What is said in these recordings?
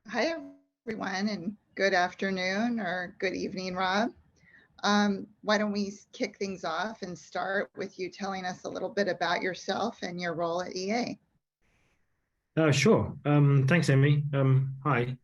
Hi, everyone, and good afternoon or good evening, Rob. Why don't we kick things off and start with you telling us a little bit about yourself and your role at EA? Sure. Thanks, Amy. Hi.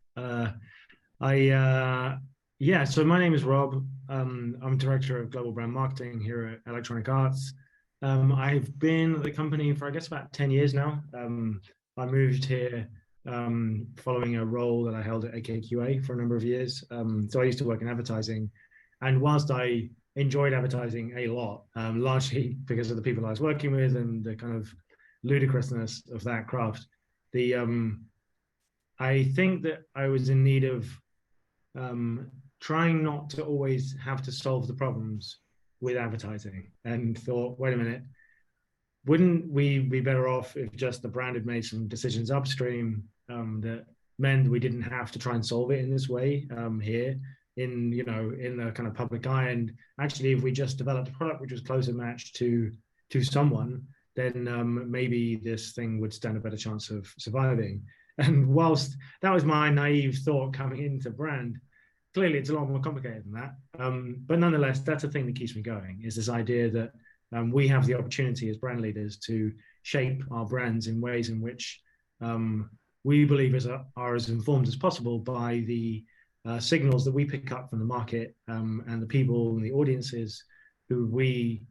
I Yeah. So my name is Rob. I'm director of global brand marketing here at Electronic Arts. I've been at the company for I guess about 10 years now. I moved here following a role that I held at AKQA for a number of years. So I used to work in advertising, and whilst I enjoyed advertising a lot, largely because of the people I was working with and the kind of ludicrousness of that craft, the I think that I was in need of trying not to always have to solve the problems with advertising, and thought, wait a minute, wouldn't we be better off if just the brand had made some decisions upstream that meant we didn't have to try and solve it in this way here in the kind of public eye? And actually, if we just developed a product which was closer matched to someone, then maybe this thing would stand a better chance of surviving. And whilst that was my naive thought coming into brand, clearly it's a lot more complicated than that. But nonetheless, that's the thing that keeps me going, is this idea that we have the opportunity as brand leaders to shape our brands in ways in which we believe are as informed as possible by the signals that we pick up from the market and the people and the audiences who we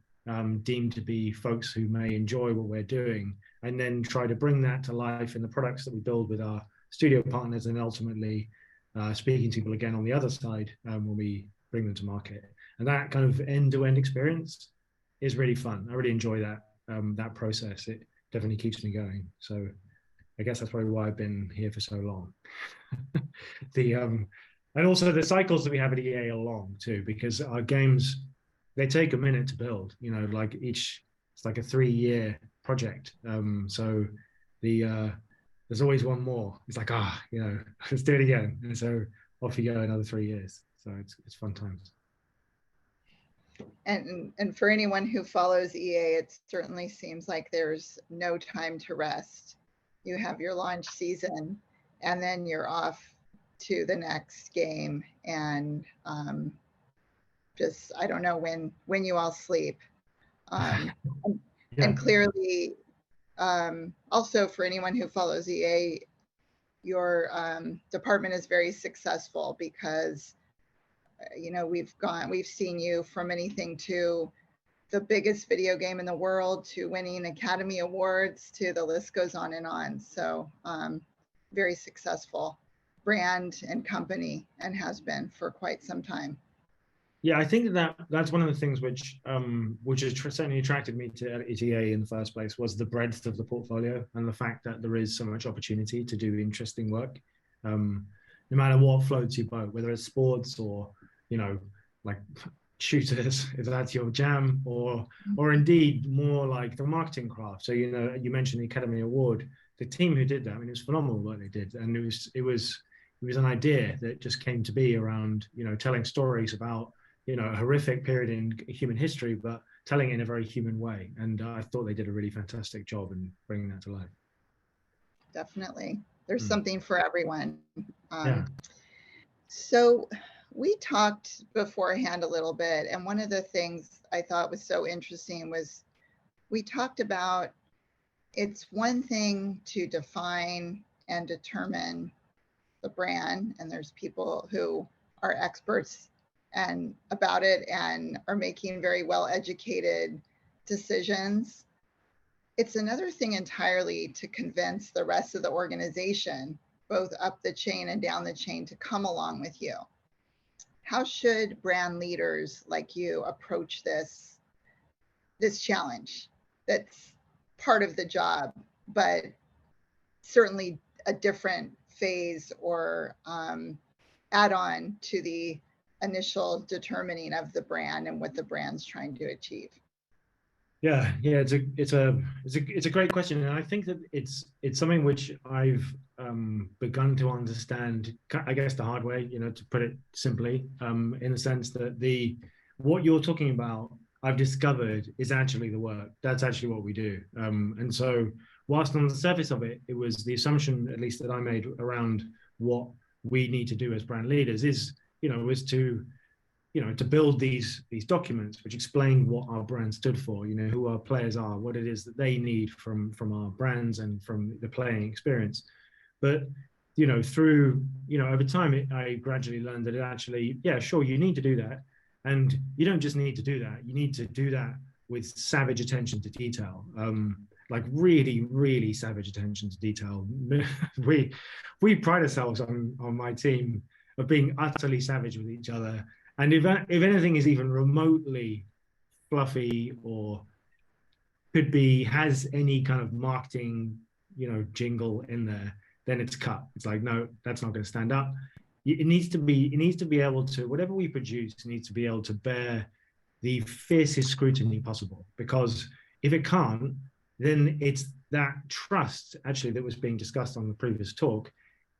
deem to be folks who may enjoy what we're doing, and then try to bring that to life in the products that we build with our studio partners, and ultimately speaking to people again on the other side when we bring them to market. And that kind of end-to-end experience is really fun. I really enjoy that process. It definitely keeps me going. So I guess that's probably why I've been here for so long. the And also the cycles that we have at EA are long too, because our games, they take a minute to build. Like it's like a 3-year project. So there's always one more. It's like let's do it again. And so off you go another 3 years. So it's fun times. And for anyone who follows EA, it certainly seems like there's no time to rest. You have your launch season, and then you're off to the next game, and just I don't know when you all sleep. And clearly, also for anyone who follows EA, your department is very successful because we've seen you from anything to the biggest video game in the world to winning Academy Awards, to the list goes on and on. So very successful brand and company, and has been for quite some time. Yeah, I think that's one of the things which has certainly attracted me to ETA in the first place, was the breadth of the portfolio and the fact that there is so much opportunity to do interesting work, no matter what floats your boat, whether it's sports or like shooters, if that's your jam, or indeed more like the marketing craft. So you mentioned the Academy Award. The team who did that, I mean, it was phenomenal what they did, and it was an idea that just came to be around telling stories about a horrific period in human history, but telling it in a very human way. And I thought they did a really fantastic job in bringing that to life. Definitely, there's something for everyone. Yeah. So we talked beforehand a little bit, and one of the things I thought was so interesting was we talked about, it's one thing to define and determine the brand, and there's people who are experts and about it and are making very well educated decisions. It's another thing entirely to convince the rest of the organization, both up the chain and down the chain, to come along with you. How should brand leaders like you approach this challenge that's part of the job, but certainly a different phase or add-on to the initial determining of the brand and what the brand's trying to achieve? Yeah, it's a great question, and I think that it's something which I've begun to understand, I guess, the hard way, to put it simply, in the sense that what you're talking about, I've discovered, is actually the work. That's actually what we do, and so whilst on the surface of it, it was the assumption, at least that I made, around what we need to do as brand leaders is, is to, to build these documents which explain what our brand stood for, who our players are, what it is that they need from our brands and from the playing experience. But through over time, I gradually learned that it actually, yeah, sure, you need to do that, and you don't just need to do that, you need to do that with savage attention to detail, like really, really savage attention to detail. we pride ourselves on my team of being utterly savage with each other. And if anything is even remotely fluffy or has any kind of marketing, jingle in there, then it's cut. It's like, no, that's not going to stand up. It needs to be able to, whatever we produce needs to be able to bear the fiercest scrutiny possible. Because if it can't, then it's that trust actually that was being discussed on the previous talk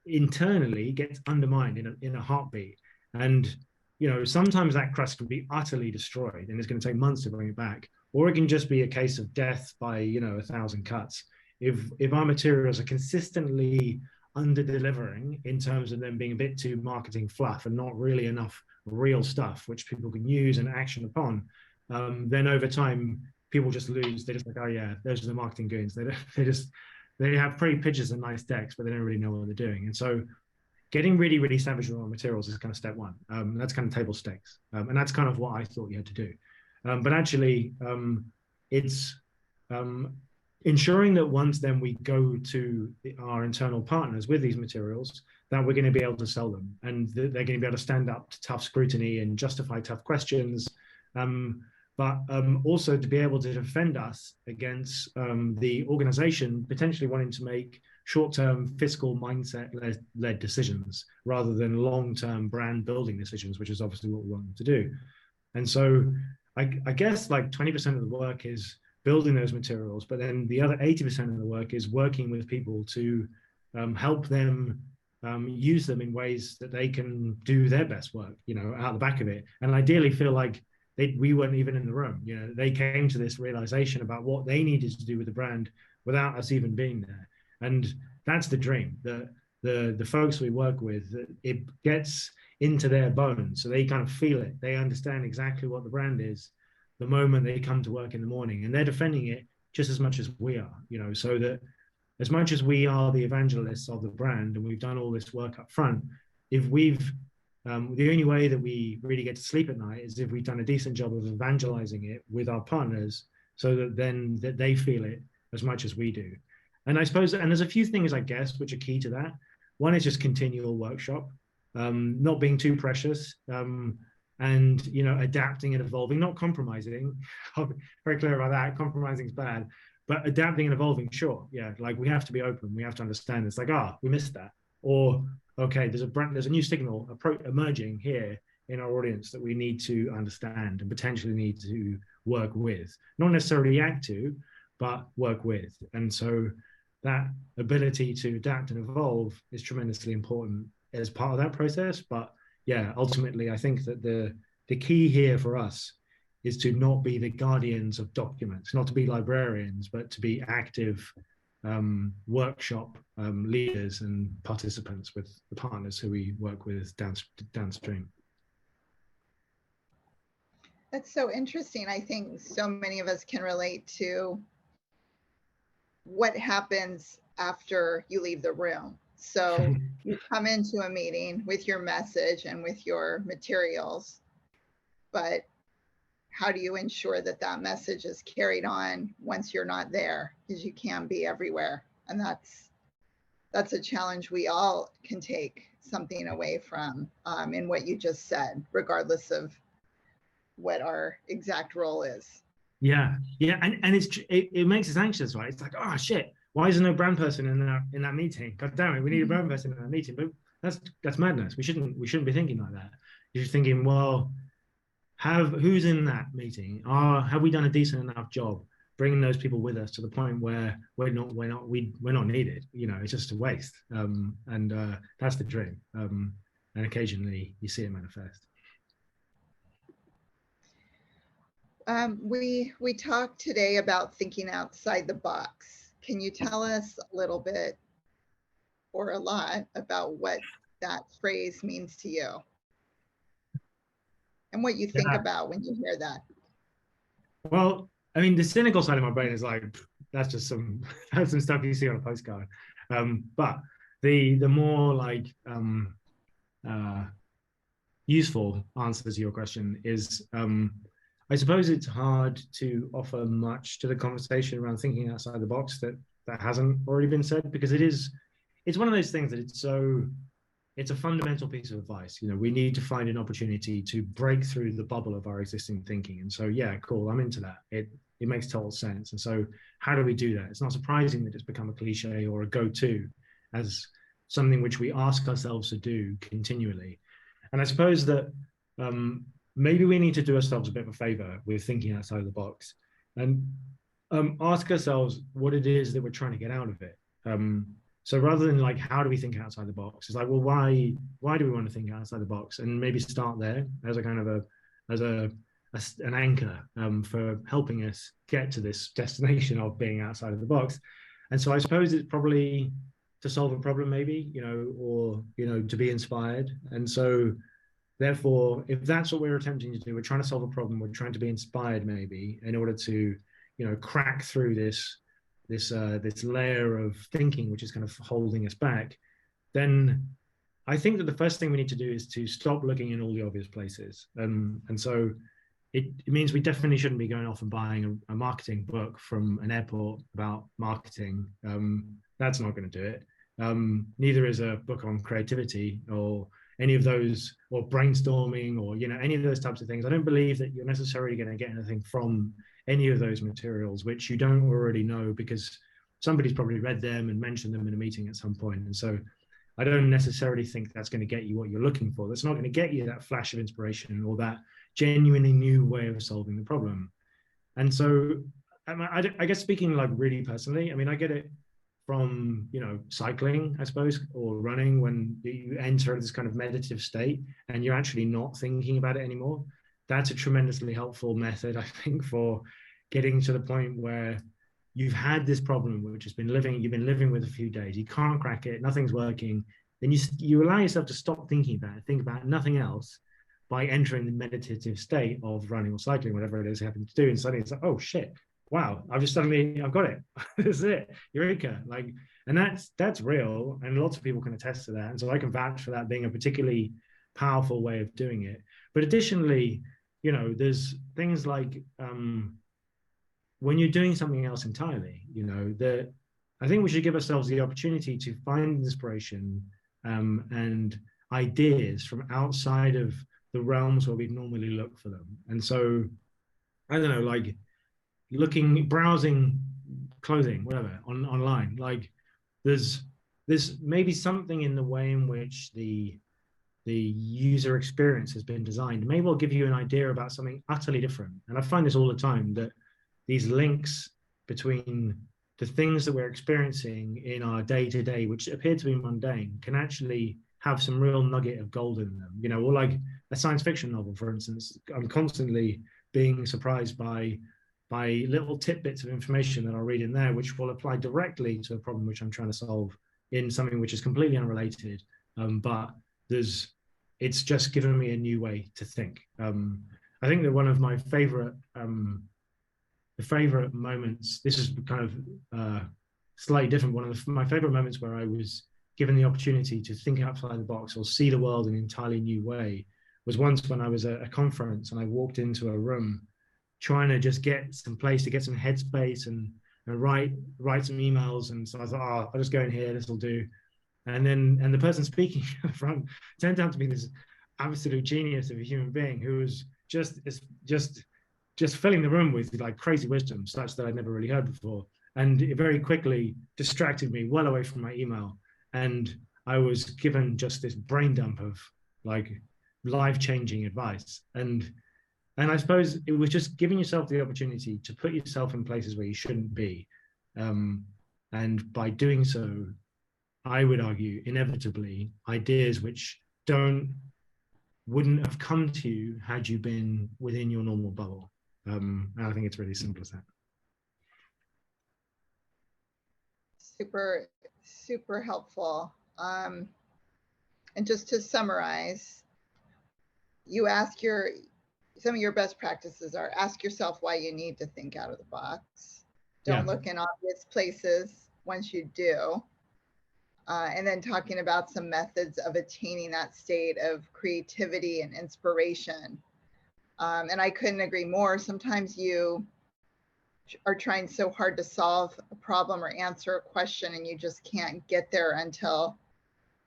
internally gets undermined in a heartbeat. And sometimes that trust can be utterly destroyed, and it's going to take months to bring it back, or it can just be a case of death by 1,000 cuts. If our materials are consistently under delivering in terms of them being a bit too marketing fluff and not really enough real stuff which people can use and action upon, then over time people just lose. They're just like, oh yeah, those are the marketing goons. They have pretty pictures and nice decks, but they don't really know what they're doing. And so getting really, really savage with our materials is kind of step one. That's kind of table stakes. And that's kind of what I thought you had to do. But actually, it's ensuring that once then we go to our internal partners with these materials, that we're going to be able to sell them, and they're going to be able to stand up to tough scrutiny and justify tough questions. But also to be able to defend us against the organization potentially wanting to make short-term fiscal mindset-led decisions rather than long-term brand building decisions, which is obviously what we want them to do. And so I guess like 20% of the work is building those materials, but then the other 80% of the work is working with people to help them use them in ways that they can do their best work, out the back of it. And ideally feel like we weren't even in the room. They came to this realization about what they needed to do with the brand without us even being there. And that's the dream. The folks we work with, it gets into their bones, so they kind of feel it. They understand exactly what the brand is the moment they come to work in the morning, and they're defending it just as much as we are. So that as much as we are the evangelists of the brand and we've done all this work up front, if we've the only way that we really get to sleep at night is if we've done a decent job of evangelizing it with our partners, so that then that they feel it as much as we do. And I suppose, and there's a few things, I guess, which are key to that. One is just continual workshop, not being too precious, and adapting and evolving, not compromising. I'll be very clear about that. Compromising is bad, but adapting and evolving, sure, yeah. Like we have to be open. We have to understand. It's like, we missed that, or okay, there's a new signal emerging here in our audience that we need to understand and potentially need to work with, not necessarily react to, but work with. And so that ability to adapt and evolve is tremendously important as part of that process. But yeah, ultimately, I think that the key here for us is to not be the guardians of documents, not to be librarians, but to be active workshop leaders and participants with the partners who we work with downstream. That's so interesting. I think so many of us can relate to what happens after you leave the room. So you come into a meeting with your message and with your materials, but how do you ensure that that message is carried on once you're not there? Because you can't be everywhere. And that's a challenge we all can take something away from in what you just said, regardless of what our exact role is. Yeah. And it makes us anxious, right? It's like, oh shit, why is there no brand person in that meeting? God damn it, we need a brand person in that meeting. But that's madness. We shouldn't be thinking like that. You're thinking, well, who's in that meeting? Have we done a decent enough job bringing those people with us to the point where we're not needed? It's just a waste. And that's the dream. And occasionally you see it manifest. We talked today about thinking outside the box. Can you tell us a little bit or a lot about what that phrase means to you and what you think Yeah. about when you hear that. Well, I mean, the cynical side of my brain is like, that's just some that's some stuff you see on a postcard. But the more like uh, useful answer to your question is, I suppose it's hard to offer much to the conversation around thinking outside the box that hasn't already been said, because it's one of those things that it's a fundamental piece of advice. You know, we need to find an opportunity to break through the bubble of our existing thinking. And so, yeah, cool, I'm into that. It makes total sense. And so, how do we do that? It's not surprising that it's become a cliche or a go-to as something which we ask ourselves to do continually. And I suppose that maybe we need to do ourselves a bit of a favor with thinking outside of the box and ask ourselves what it is that we're trying to get out of it. So rather than like, how do we think outside the box? It's like, well, why do we want to think outside the box? And maybe start there as a kind of an anchor for helping us get to this destination of being outside of the box. And so I suppose it's probably to solve a problem, maybe, or to be inspired. And so therefore, if that's what we're attempting to do, we're trying to solve a problem, we're trying to be inspired, maybe, in order to, crack through this layer of thinking which is kind of holding us back, then I think that the first thing we need to do is to stop looking in all the obvious places. And so it means we definitely shouldn't be going off and buying a marketing book from an airport about marketing. That's not going to do it. Neither is a book on creativity or any of those, or brainstorming, or any of those types of things. I don't believe that you're necessarily going to get anything from any of those materials which you don't already know, because somebody's probably read them and mentioned them in a meeting at some point. And so I don't necessarily think that's going to get you what you're looking for. That's not going to get you that flash of inspiration or that genuinely new way of solving the problem. And so I guess, speaking like really personally, I mean, I get it from cycling, I suppose, or running, when you enter this kind of meditative state and you're actually not thinking about it anymore. That's a tremendously helpful method, I think, for getting to the point where you've had this problem which you've been living with a few days, you can't crack it, nothing's working. Then you allow yourself to stop thinking about it, think about nothing else, by entering the meditative state of running or cycling, whatever it is you happen to do. And suddenly it's like, oh shit, wow, I've got it. This is it, eureka. And that's real, and lots of people can attest to that. And so I can vouch for that being a particularly powerful way of doing it. But additionally, there's things like when you're doing something else entirely, that I think we should give ourselves the opportunity to find inspiration and ideas from outside of the realms where we'd normally look for them. And so, I don't know, like browsing clothing, whatever, online, like there's maybe something in the way in which the user experience has been designed may well give you an idea about something utterly different. And I find this all the time, that these links between the things that we're experiencing in our day-to-day, which appear to be mundane, can actually have some real nugget of gold in them. Or like a science fiction novel, for instance. I'm constantly being surprised by little tidbits of information that I'll read in there, which will apply directly to a problem which I'm trying to solve in something which is completely unrelated. But it's just given me a new way to think. I think that one of my favorite moments, this is kind of slightly different, one of my favorite moments where I was given the opportunity to think outside the box or see the world in an entirely new way, was once when I was at a conference and I walked into a room trying to just get some place to get some headspace and write some emails. And so I thought, I'll just go in here, this will do. And the person speaking at the front turned out to be this absolute genius of a human being who was just filling the room with like crazy wisdom, such that I'd never really heard before. And it very quickly distracted me well away from my email. And I was given just this brain dump of like life-changing advice. And I suppose it was just giving yourself the opportunity to put yourself in places where you shouldn't be. And by doing so, I would argue, inevitably, ideas which wouldn't have come to you had you been within your normal bubble. And I think it's really simple as that. Super, super helpful. And just to summarize, you ask some of your best practices are ask yourself why you need to think out of the box. Don't look in obvious places once you do. And then talking about some methods of attaining that state of creativity and inspiration. And I couldn't agree more. Sometimes you are trying so hard to solve a problem or answer a question, and you just can't get there until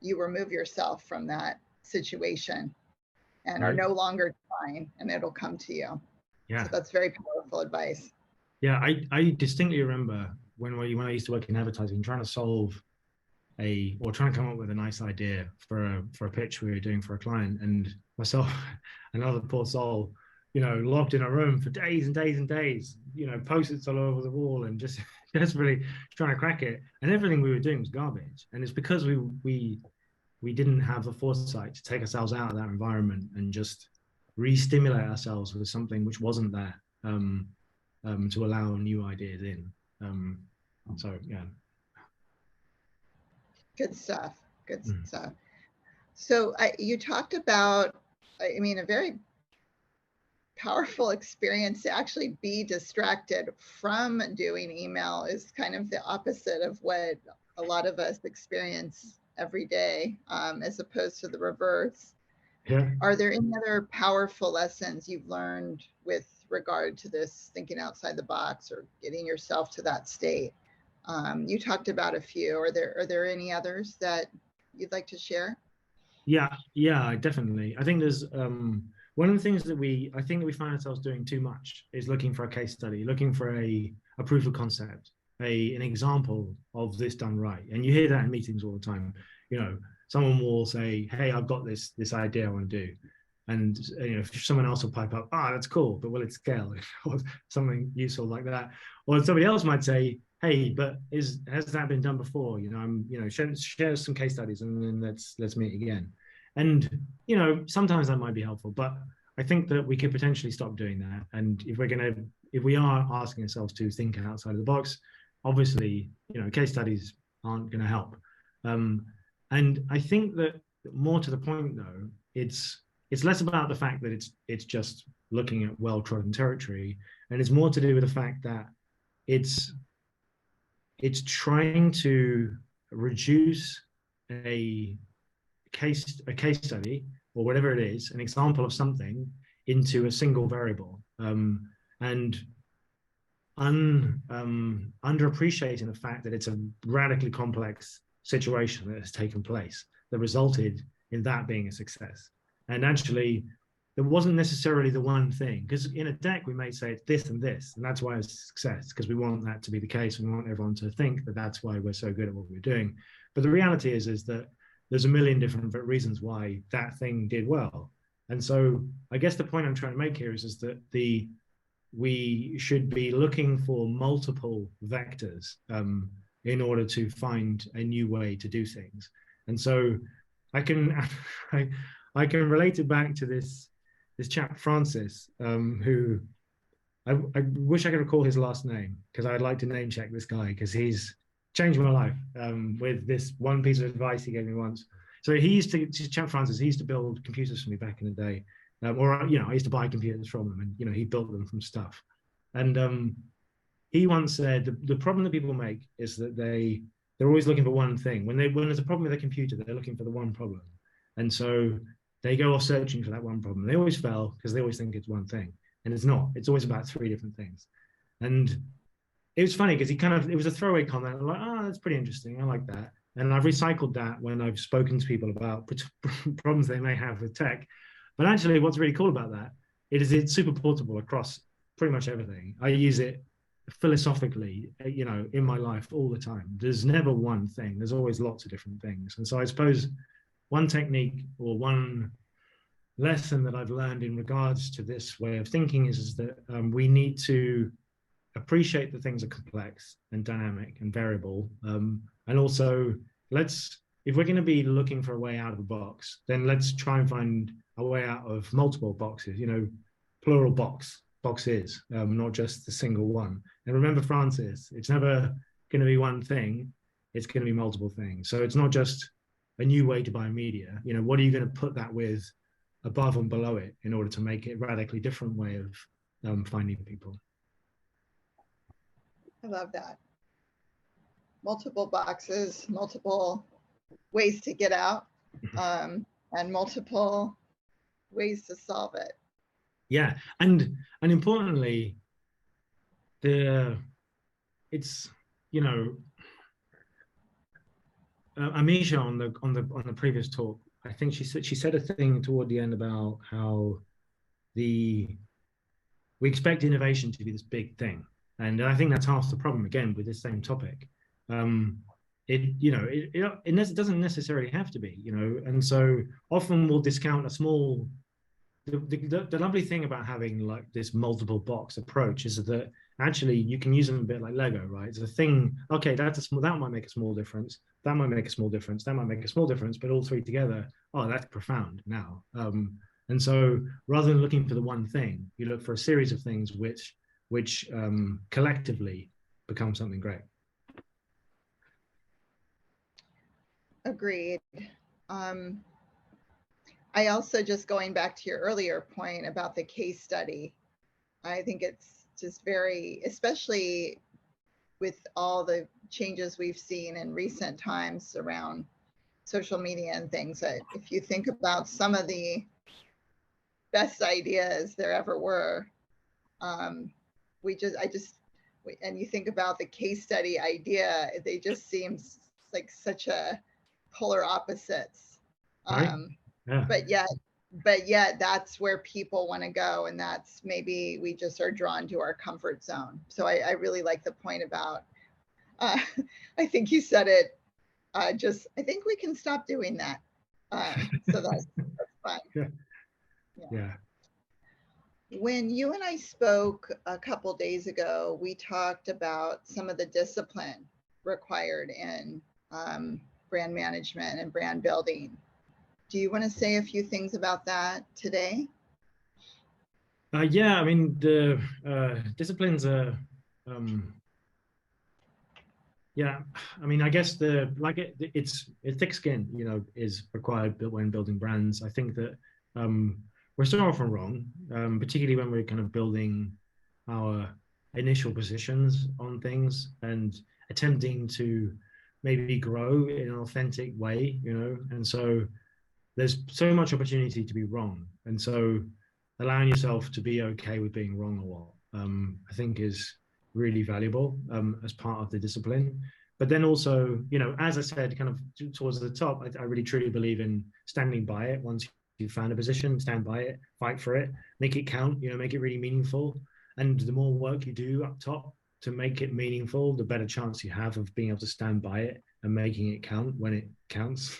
you remove yourself from that situation and are no longer trying, and it'll come to you. Yeah. So that's very powerful advice. Yeah, I distinctly remember when I used to work in advertising, trying to come up with a nice idea for a pitch we were doing for a client, and myself, another poor soul, locked in a room for days and days and days, post-its all over the wall, and just desperately trying to crack it. And everything we were doing was garbage. And it's because we didn't have the foresight to take ourselves out of that environment and just re-stimulate ourselves with something which wasn't there, to allow new ideas in. So yeah. Good stuff. Good stuff. So you talked about, a very powerful experience to actually be distracted from doing email is kind of the opposite of what a lot of us experience every day, as opposed to the reverse. Yeah. Are there any other powerful lessons you've learned with regard to this thinking outside the box or getting yourself to that state? You talked about a few. Are there any others that you'd like to share? Yeah, definitely. I think there's one of the things that we find ourselves doing too much is looking for a case study, looking for a proof of concept, an example of this done right. And you hear that in meetings all the time. Someone will say, "Hey, I've got this idea I want to do," and someone else will pipe up, "That's cool, but will it scale?" or something useful like that. Or somebody else might say, "Hey, but has that been done before? Share some case studies, and then let's meet again." And sometimes that might be helpful, but I think that we could potentially stop doing that. And if we are asking ourselves to think outside of the box, obviously, case studies aren't going to help. And I think that more to the point, though, it's less about the fact that it's just looking at well-trodden territory, and it's more to do with the fact that it's trying to reduce a case study or whatever it is, an example of something, into a single variable, and underappreciating the fact that it's a radically complex situation that has taken place that resulted in that being a success. And actually, there wasn't necessarily the one thing, because in a deck we may say it's this and this, and that's why it's a success, because we want that to be the case. We want everyone to think that that's why we're so good at what we're doing. But the reality is that there's a million different reasons why that thing did well. And so I guess the point I'm trying to make here is that we should be looking for multiple vectors in order to find a new way to do things. And so I can relate it back to this chap Francis, who I wish I could recall his last name, because I'd like to name check this guy, because he's changed my life with this one piece of advice he gave me once. So chap Francis, he used to build computers for me back in the day. I used to buy computers from him, and he built them from stuff. And he once said the problem that people make is that they're always looking for one thing. When there's a problem with a computer, they're looking for the one problem. And so they go off searching for that one problem. They always fail because they always think it's one thing. And it's not. It's always about three different things. And it was funny because it was a throwaway comment. I'm like, that's pretty interesting. I like that. And I've recycled that when I've spoken to people about problems they may have with tech. But actually, what's really cool about that is it's super portable across pretty much everything. I use it philosophically, in my life all the time. There's never one thing. There's always lots of different things. And so I suppose one technique or one lesson that I've learned in regards to this way of thinking is that we need to appreciate that things are complex and dynamic and variable. And also, if we're going to be looking for a way out of the box, then let's try and find a way out of multiple boxes, plural boxes, not just the single one. And remember, Francis, it's never going to be one thing. It's going to be multiple things. So it's not just a new way to buy media, you know, what are you going to put that with above and below it in order to make it a radically different way of finding people? I love that. Multiple boxes, multiple ways to get out, and multiple ways to solve it. Yeah, and importantly, it's, you know, Amisha on the previous talk, I think she said a thing toward the end about how we expect innovation to be this big thing, and I think that's half the problem again with this same topic. It doesn't necessarily have to be, you know, and so often we'll discount a small. The lovely thing about having like this multiple box approach is that actually you can use them a bit like Lego, right? It's a thing. Okay, that might make a small difference. That might make a small difference. That might make a small difference. But all three together, oh, that's profound now. And so rather than looking for the one thing, you look for a series of things which collectively become something great. Agreed. I also, just going back to your earlier point about the case study, I think it's just very, especially with all the changes we've seen in recent times around social media and things, that if you think about some of the best ideas there ever were, and you think about the case study idea, they just seem like such a polar opposites. Right? Yeah. But yet that's where people want to go, and that's maybe we just are drawn to our comfort zone. So I really like the point about, I think you said it, I think we can stop doing that. So that's fine. Yeah. When you and I spoke a couple days ago, we talked about some of the discipline required in brand management and brand building. Do you want to say a few things about that today? Yeah, I mean, the disciplines are, yeah, I mean, I guess it's thick skin, you know, is required when building brands. I think that we're so often wrong, particularly when we're kind of building our initial positions on things and attempting to maybe grow in an authentic way, you know, and so there's so much opportunity to be wrong. And so allowing yourself to be okay with being wrong a lot, I think is really valuable as part of the discipline. But then also, you know, as I said, kind of towards the top, I really truly believe in standing by it. Once you found a position, stand by it, fight for it, make it count, you know, make it really meaningful. And the more work you do up top to make it meaningful, the better chance you have of being able to stand by it and making it count when it counts.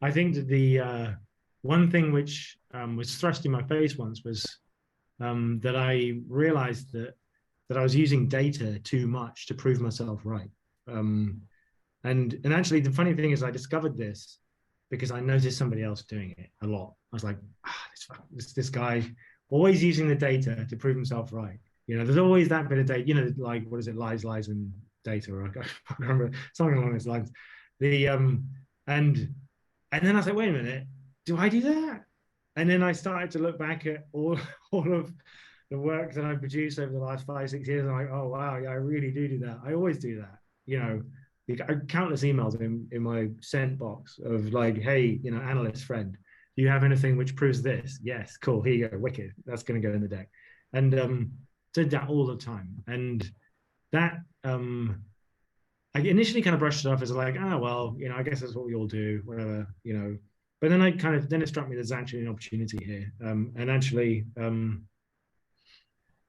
I think that the one thing which was thrust in my face once was that I realized that I was using data too much to prove myself right. And actually, the funny thing is, I discovered this because I noticed somebody else doing it a lot. I was like, this guy always using the data to prove himself right. You know, there's always that bit of data. You know, like what is it, lies, and data, or I can't remember, something along those lines. And then I was like, wait a minute, do I do that? And then I started to look back at all of the work that I produced over the last 5-6 years. And I'm like, oh wow, yeah, I really do that. I always do that. You know, countless emails in my sent box of like, hey, you know, analyst friend, do you have anything which proves this? Yes, cool. Here you go, wicked. That's going to go in the deck. And did that all the time. And that I initially kind of brushed it off as like, well, you know, I guess that's what we all do, whatever, you know. But then it struck me there's actually an opportunity here. And actually,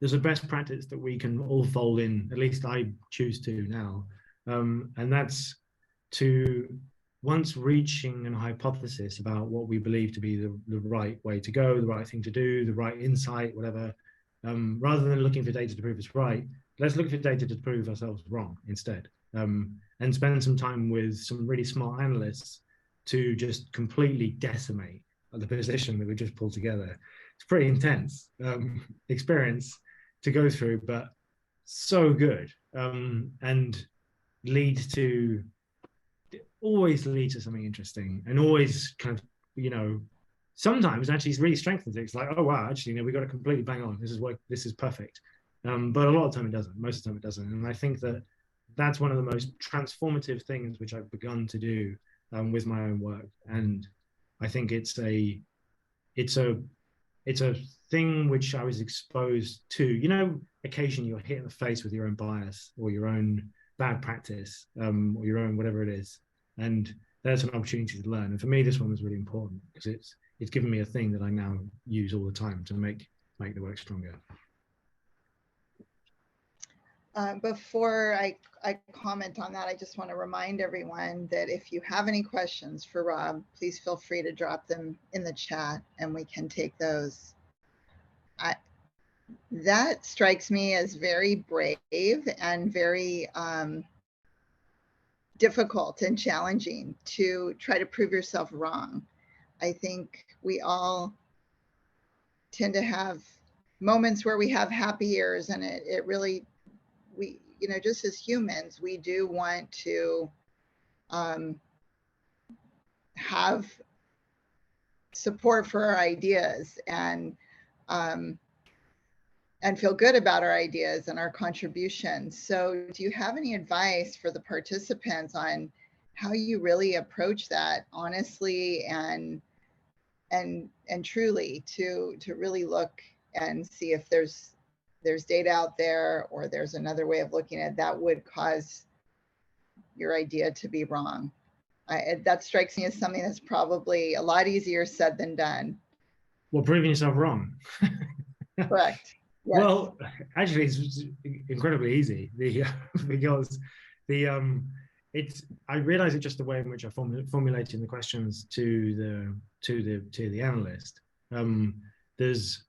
there's a best practice that we can all fold in, at least I choose to now. And that's to, once reaching a hypothesis about what we believe to be the right way to go, the right thing to do, the right insight, whatever, rather than looking for data to prove us right, let's look for data to prove ourselves wrong instead. And spend some time with some really smart analysts to just completely decimate the position that we just pulled together. It's pretty intense experience to go through, but so good, and leads to always lead to something interesting, and always kind of, sometimes actually it's really strengthens it. It's like, oh wow, actually, we got to completely bang on. This is perfect. But a lot of the time it doesn't. Most of the time it doesn't. And I think that that's one of the most transformative things which I've begun to do with my own work. And I think it's a thing which I was exposed to. Occasionally you're hit in the face with your own bias or your own bad practice, or your own whatever it is, and there's an opportunity to learn. And for me, this one was really important because it's given me a thing that I now use all the time to make the work stronger. Before I comment on that, I just want to remind everyone that if you have any questions for Rob, please feel free to drop them in the chat and we can take those. That strikes me as very brave and very difficult and challenging to try to prove yourself wrong. I think we all tend to have moments where we have happy years, and it really, we, just as humans, we do want to have support for our ideas and feel good about our ideas and our contributions. So do you have any advice for the participants on how you really approach that honestly and truly to really look and see if there's data out there, or there's another way of looking at it that would cause your idea to be wrong? That strikes me as something that's probably a lot easier said than done. Well, proving yourself wrong. Correct. Yes. Well, actually, it's incredibly easy. Because I realize it's just the way in which I formulating the questions to the analyst. There's,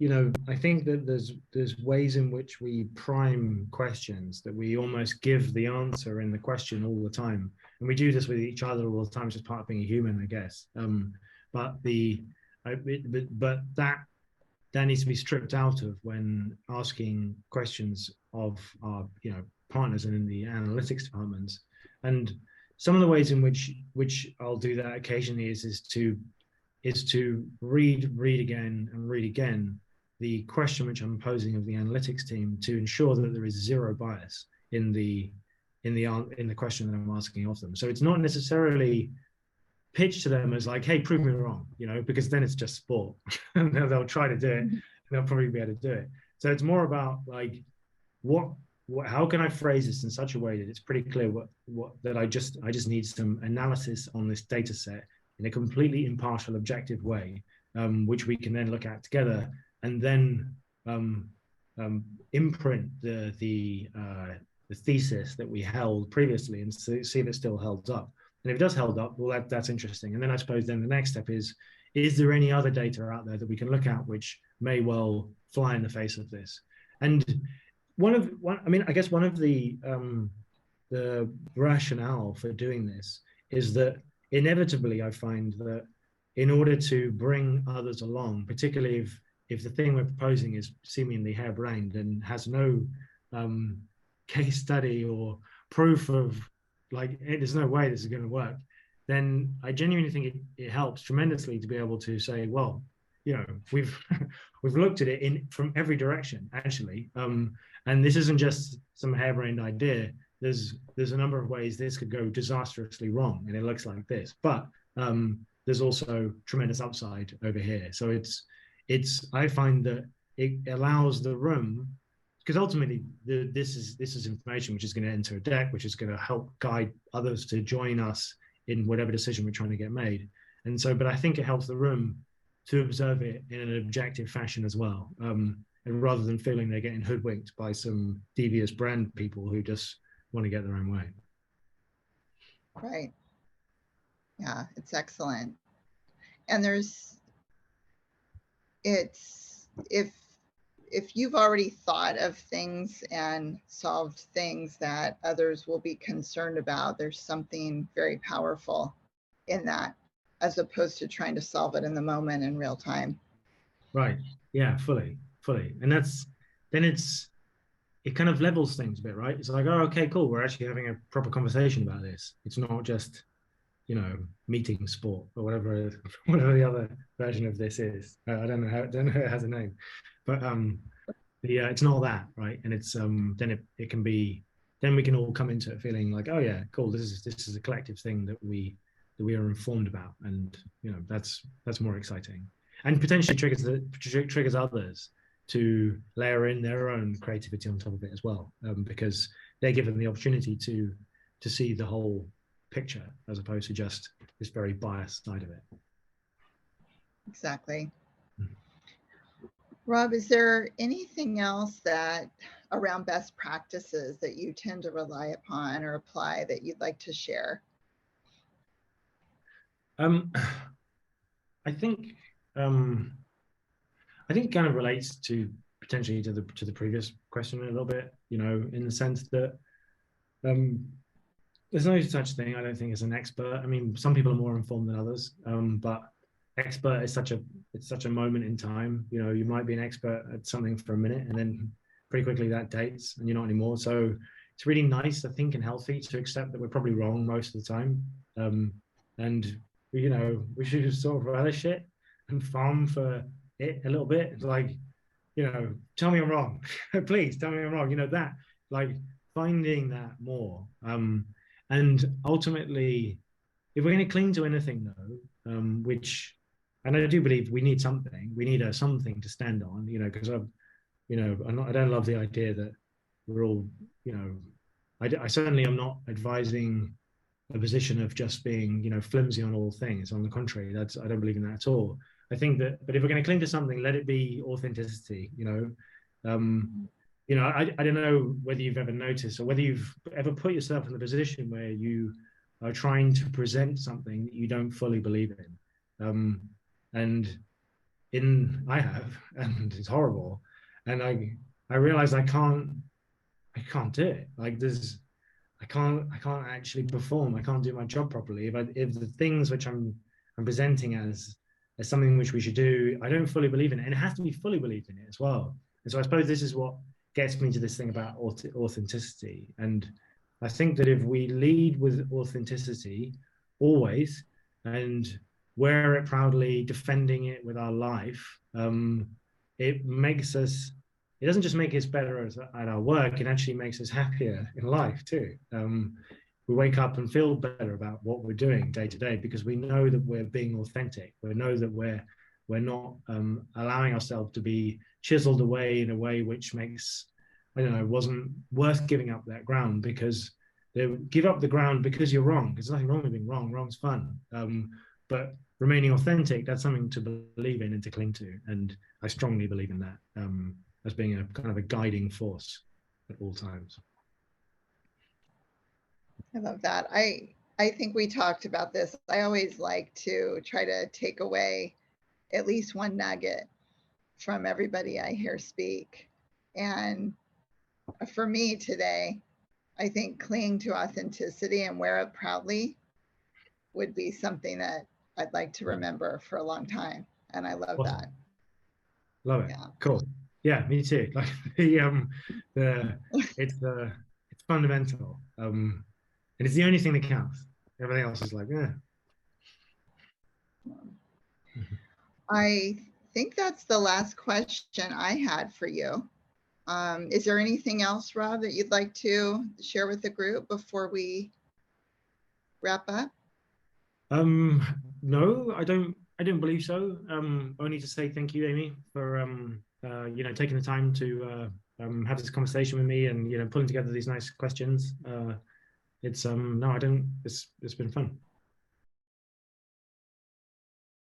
I think that there's ways in which we prime questions that we almost give the answer in the question all the time, and we do this with each other all the time. It's just part of being a human, I guess. But that needs to be stripped out of when asking questions of our partners and in the analytics departments. And some of the ways in which I'll do that occasionally is to read again and read again the question which I'm posing of the analytics team, to ensure that there is zero bias in the question that I'm asking of them. So it's not necessarily pitch to them as like, hey, prove me wrong, because then it's just sport. And they'll try to do it, and they'll probably be able to do it. So it's more about like, how can I phrase this in such a way that it's pretty clear that I just need some analysis on this data set in a completely impartial, objective way, which we can then look at together, and then imprint the thesis that we held previously and see if it still held up. And if it does hold up, well, that's interesting. And then I suppose then the next step is there any other data out there that we can look at which may well fly in the face of this? And I guess one of the rationale for doing this is that inevitably I find that in order to bring others along, particularly if the thing we're proposing is seemingly harebrained and has no case study or proof of, like, there's no way this is going to work, then I genuinely think it helps tremendously to be able to say, well, we've looked at it from every direction, actually, and this isn't just some harebrained idea. There's a number of ways this could go disastrously wrong, and it looks like this, but there's also tremendous upside over here. So I find that it allows the room, because ultimately this is information which is going to enter a deck, which is going to help guide others to join us in whatever decision we're trying to get made. And so, but I think it helps the room to observe it in an objective fashion as well, and rather than feeling they're getting hoodwinked by some devious brand people who just want to get their own way. Right. Yeah, it's excellent. And if you've already thought of things and solved things that others will be concerned about, there's something very powerful in that, as opposed to trying to solve it in the moment in real time. Right. Yeah, fully. And then it's it kind of levels things a bit, right? It's like, oh, okay, cool. We're actually having a proper conversation about this. It's not just, meeting sport or whatever whatever the other version of this is. I don't know it has a name, but it's not that, right? And it's then it can be, then we can all come into it feeling like, oh yeah, cool. This is a collective thing that we are informed about, and that's more exciting, and potentially triggers others to layer in their own creativity on top of it as well, because they're given the opportunity to see the whole picture as opposed to just this very biased side of it. Exactly. Rob, is there anything else that around best practices that you tend to rely upon or apply that you'd like to share? I think it kind of relates to potentially to the previous question a little bit, in the sense that there's no such thing, I don't think, as an expert. I mean, some people are more informed than others, but expert is such a moment in time. You might be an expert at something for a minute, and then pretty quickly that dates, and you're not anymore. So it's really nice, I think, and healthy to accept that we're probably wrong most of the time, and we should just sort of relish it and farm for it a little bit. It's like, tell me I'm wrong, please tell me I'm wrong. That, like, finding that more. And ultimately, if we're going to cling to anything, though, which, and I do believe we need something, we need something to stand on, because I don't love the idea that we're all, I certainly am not advising a position of just being, flimsy on all things. On the contrary, I don't believe in that at all. I think that, but if we're going to cling to something, let it be authenticity. I don't know whether you've ever noticed or whether you've ever put yourself in the position where you are trying to present something that you don't fully believe in. I have, and it's horrible. And I realize I can't do it. Like, I can't actually perform. I can't do my job properly if the things which I'm presenting as something which we should do, I don't fully believe in it, and it has to be fully believed in it as well. And so I suppose this is what gets me to this thing about authenticity. And I think that if we lead with authenticity always and wear it proudly, defending it with our life, it makes us, it doesn't just make us better at our work, it actually makes us happier in life too. We wake up and feel better about what we're doing day to day because we know that we're being authentic. We know that we're not allowing ourselves to be chiseled away in a way which makes, wasn't worth giving up that ground, because they give up the ground because you're wrong. There's nothing wrong with being wrong. Wrong's fun. But remaining authentic, that's something to believe in and to cling to. And I strongly believe in that as being a kind of a guiding force at all times. I love that. I think we talked about this. I always like to try to take away at least one nugget from everybody I hear speak. And for me today, I think clinging to authenticity and wear it proudly would be something that I'd like to remember for a long time. And I love awesome. that. Love it. Yeah. Cool. Yeah, me too. Like it's fundamental. And it's the only thing that counts. Everything else is like, yeah. I think that's the last question I had for you. Is there anything else, Rob, that you'd like to share with the group before we wrap up? No, I don't believe so. Only to say thank you, Amy, for taking the time to have this conversation with me and pulling together these nice questions. It's been fun.